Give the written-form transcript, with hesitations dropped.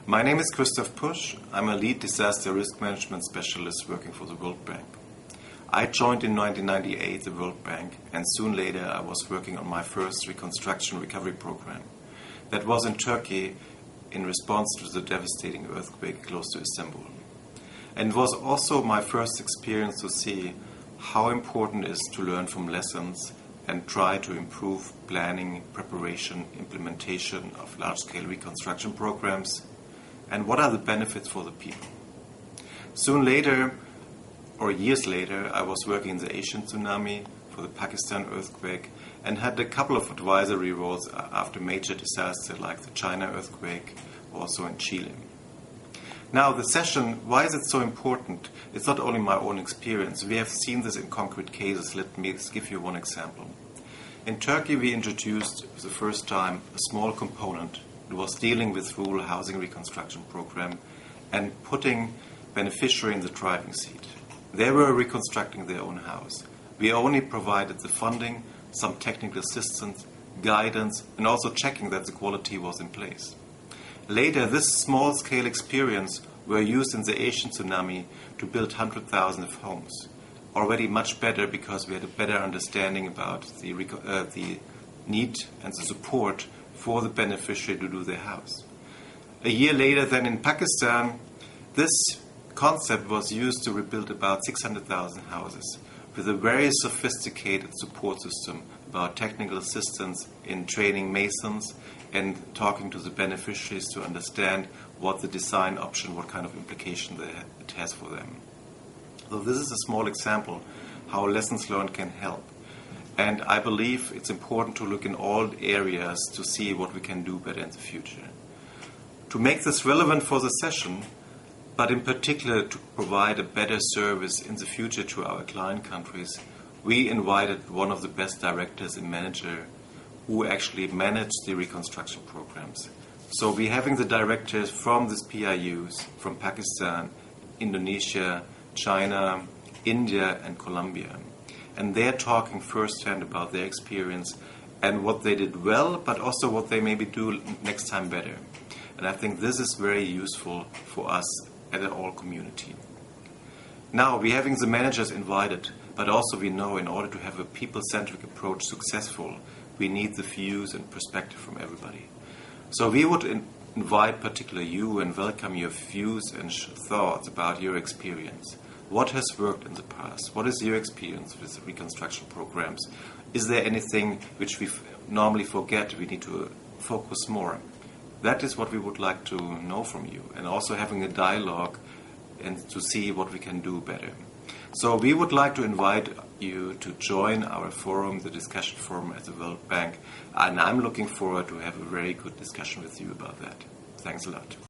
My name is Christoph Pusch. I'm a lead disaster risk management specialist working for the World Bank. I joined in 1998 the World Bank, and soon later I was working on my first reconstruction recovery program. That was in Turkey in response to the devastating earthquake close to Istanbul. And it was also my first experience to see how important it is to learn from lessons and try to improve planning, preparation, implementation of large-scale reconstruction programs, and what are the benefits for the people. Soon later, or years later, I was working in the Asian tsunami, for the Pakistan earthquake, and had a couple of advisory roles after major disasters like the China earthquake, also in Chile. Now, the session, why is it so important? It's not only my own experience. We have seen this in concrete cases. Let me give you one example. In Turkey, we introduced for the first time a small component. It was dealing with rural housing reconstruction program and putting beneficiary in the driving seat. They were reconstructing their own house. We only provided the funding, some technical assistance, guidance, and also checking that the quality was in place. Later, this small-scale experience were used in the Asian tsunami to build 100,000 of homes. Already much better because we had a better understanding about the need and the support for the beneficiary to do their house. A year later, then in Pakistan, this concept was used to rebuild about 600,000 houses with a very sophisticated support system about technical assistance in training masons and talking to the beneficiaries to understand what the design option, what kind of implication it has for them. So this is a small example how lessons learned can help. And I believe it's important to look in all areas to see what we can do better in the future. To make this relevant for the session, but in particular to provide a better service in the future to our client countries, we invited one of the best directors and managers who actually managed the reconstruction programs. So we're having the directors from these PIUs, from Pakistan, Indonesia, China, India and Colombia. And they're talking firsthand about their experience and what they did well, but also what they maybe do next time better. And I think this is very useful for us as an all community. Now, we're having the managers invited, but also we know in order to have a people-centric approach successful, we need the views and perspective from everybody. So we would invite particularly you and welcome your views and thoughts about your experience. What has worked in the past? What is your experience with reconstruction programs? Is there anything which we normally forget we need to focus more? That is what we would like to know from you, and also having a dialogue and to see what we can do better. So we would like to invite you to join our forum, the discussion forum at the World Bank, and I'm looking forward to have a very good discussion with you about that. Thanks a lot.